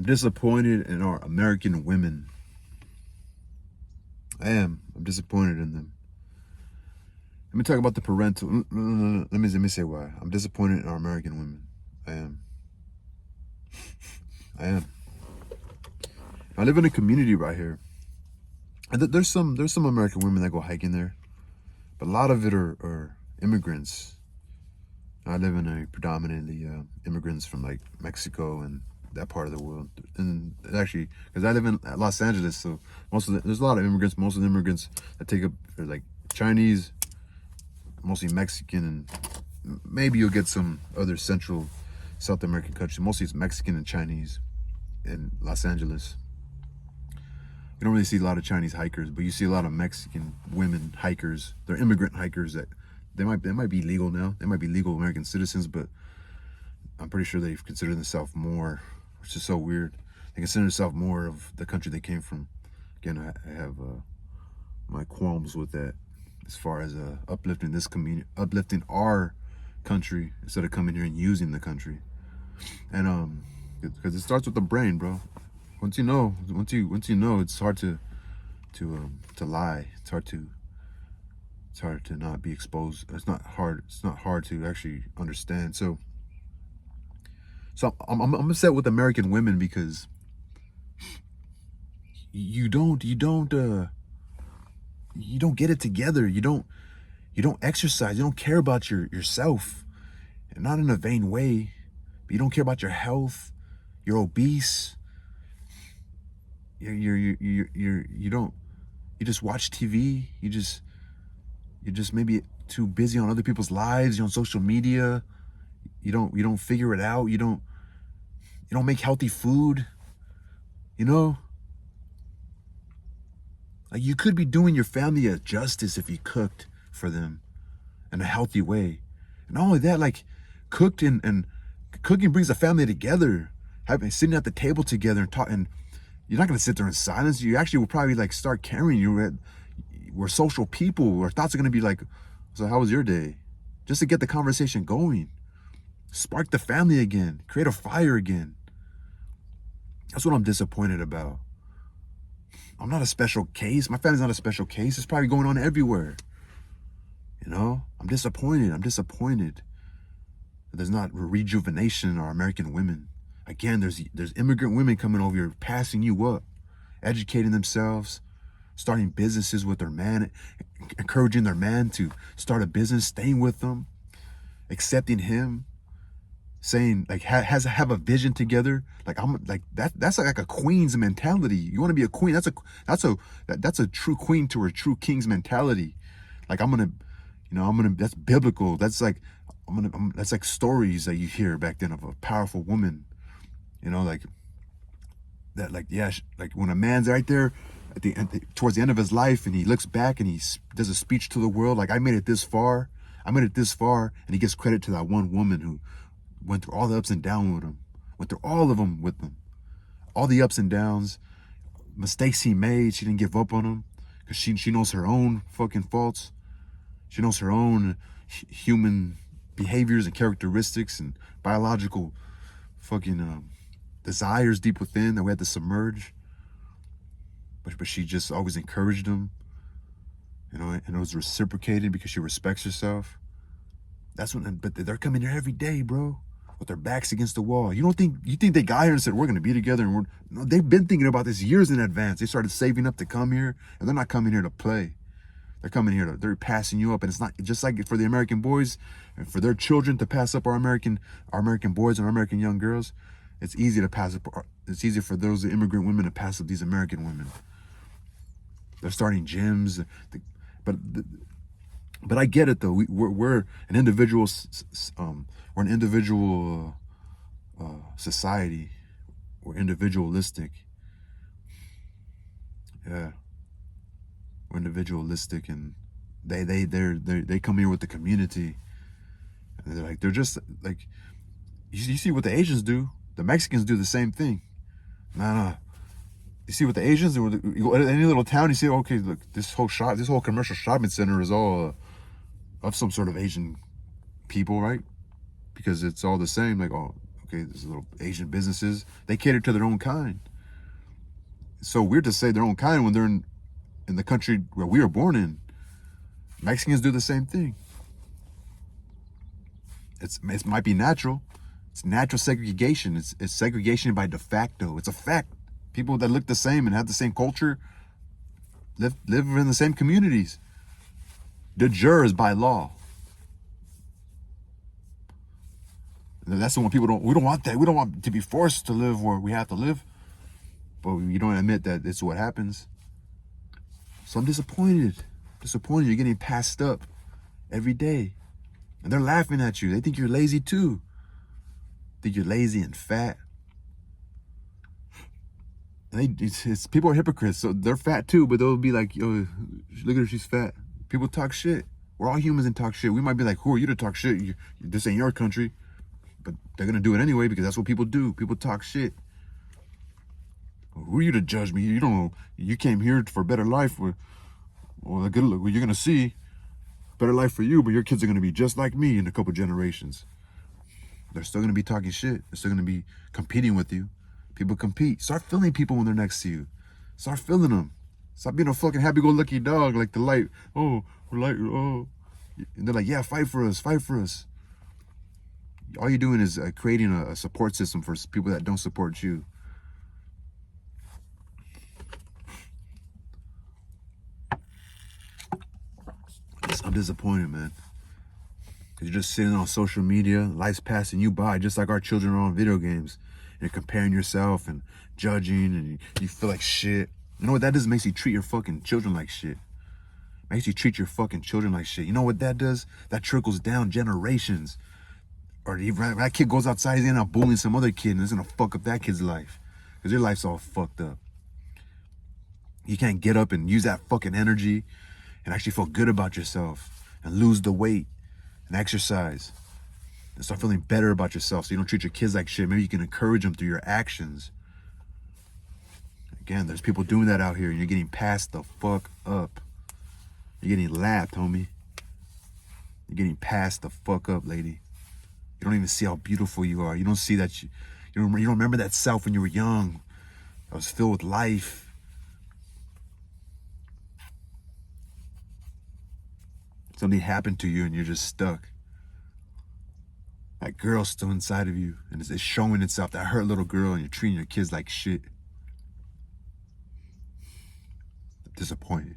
I'm disappointed in our American women. I am. I'm disappointed in them. Let me talk about the parental. Let me say why. I'm disappointed in our American women. I am. I am. I live in a community right here, and there's some American women that go hiking there, but a lot of it are immigrants. I live in a predominantly immigrants from like Mexico and that part of the world, and actually, because I live in Los Angeles, so there's a lot of immigrants. Most of the immigrants that take up are like Chinese, mostly Mexican, and maybe you'll get some other Central South American countries. Mostly it's Mexican and Chinese in Los Angeles. You don't really see a lot of Chinese hikers, but you see a lot of Mexican women hikers. They're immigrant hikers that they might be legal now. They might be legal American citizens, but I'm pretty sure they consider themselves more, which is so weird. They consider themselves more of the country they came from. Again, I have my qualms with that, as far as uplifting this community, uplifting our country instead of coming here and using the country. And because it starts with the brain, bro. Once you know, it's hard to lie. It's hard to not be exposed. It's not hard to actually understand. So I'm upset with American women because you don't get it together. You don't exercise. You don't care about yourself, and not in a vain way. But you don't care about your health. You're obese. You don't. You just watch TV. You're just maybe too busy on other people's lives. You're on social media. You don't figure it out. You don't make healthy food. You know, like you could be doing your family a justice if you cooked for them in a healthy way. And not only that, like cooked and cooking brings a family together. Sitting at the table together and talking. You're not gonna sit there in silence. You actually will probably like start caring. We're social people. Our thoughts are gonna be like, so how was your day? Just to get the conversation going. Spark the family again. Create a fire again. That's what I'm disappointed about. I'm not a special case. My family's not a special case. It's probably going on everywhere. You know? I'm disappointed. That there's not rejuvenation in our American women. Again, there's immigrant women coming over here, passing you up, educating themselves, starting businesses with their man, encouraging their man to start a business, staying with them, accepting him, saying like have a vision together. Like I'm like that's like a queen's mentality. You want to be a queen? That's a true queen to a true king's mentality. Like I'm gonna that's biblical. That's like that's like stories that you hear back then of a powerful woman. You know, like that, like, yeah, like when a man's right there towards the end of his life and he looks back and he does a speech to the world, like I made it this far, and he gives credit to that one woman who went through all the ups and downs with him, went through all of them with him, all the ups and downs, mistakes he made. She didn't give up on him because she knows her own fucking faults. She knows her own human behaviors and characteristics and biological fucking desires deep within that we had to submerge. But she just always encouraged him, you know, and it was reciprocated because she respects herself. But they're coming here every day, bro, with their backs against the wall. You think they got here and said, we're going to be together? And no, they've been thinking about this years in advance. They started saving up to come here, and they're not coming here to play. They're coming here they're passing you up. And it's not just like for the American boys and for their children to pass up our American boys and our American young girls. It's easy to pass up. It's easy for those immigrant women to pass up these American women. They're starting gyms, but I get it though. We're an individual. We're an individual society. We're individualistic. Yeah, we're individualistic, and they come here with the community, and they're just like you see what the Asians do. The Mexicans do the same thing. Nah. You see what the Asians do. You go to any little town, you see, okay, look, this whole commercial shopping center is all of some sort of Asian people, right? Because it's all the same. Like, oh, Okay, there's little Asian businesses. They cater to their own kind. It's so weird to say their own kind when they're in the country where we were born in. Mexicans do the same thing. It might be natural. It's natural segregation. It's segregation by de facto. It's a fact. People that look the same and have the same culture live in the same communities. De jure is by law. And that's the one we don't want that. We don't want to be forced to live where we have to live. But you don't admit that it's what happens. So I'm disappointed. You're getting passed up every day. And they're laughing at you. They think you're lazy too. Think you're lazy and fat. And people are hypocrites. So they're fat too, but they'll be like, yo, look at her, she's fat. People talk shit. We're all humans and talk shit. We might be like, who are you to talk shit? This ain't your country. But they're going to do it anyway because that's what people do. People talk shit. Who are you to judge me? You don't know. You came here for a better life. Or the good look. Well, you're going to see better life for you, but your kids are going to be just like me in a couple generations. They're still going to be talking shit. They're still going to be competing with you. People compete. Start feeling people when they're next to you. Start feeling them. Stop being a fucking happy-go-lucky dog like the light. Oh, we're light. Oh. And they're like, yeah, fight for us. Fight for us. All you're doing is creating a support system for people that don't support you. I'm disappointed, man. Because you're just sitting on social media, life's passing you by, just like our children are on video games. And you're comparing yourself and judging, and you feel like shit. You know what that does? It makes you treat your fucking children like shit. Makes you treat your fucking children like shit. You know what that does? That trickles down generations. Or that kid goes outside, he's gonna bullying some other kid, and it's gonna fuck up that kid's life. Because your life's all fucked up. You can't get up and use that fucking energy and actually feel good about yourself and lose the weight and exercise and start feeling better about yourself so you don't treat your kids like shit. Maybe you can encourage them through your actions. Again, there's people doing that out here and you're getting passed the fuck up. You're getting lapped, homie. You're getting passed the fuck up, lady. You don't even see how beautiful you are. You don't see that you don't remember that self when you were young. That was filled with life. Something happened to you and you're just stuck. That girl's still inside of you and it's showing itself, that hurt little girl, and you're treating your kids like shit. I'm disappointed.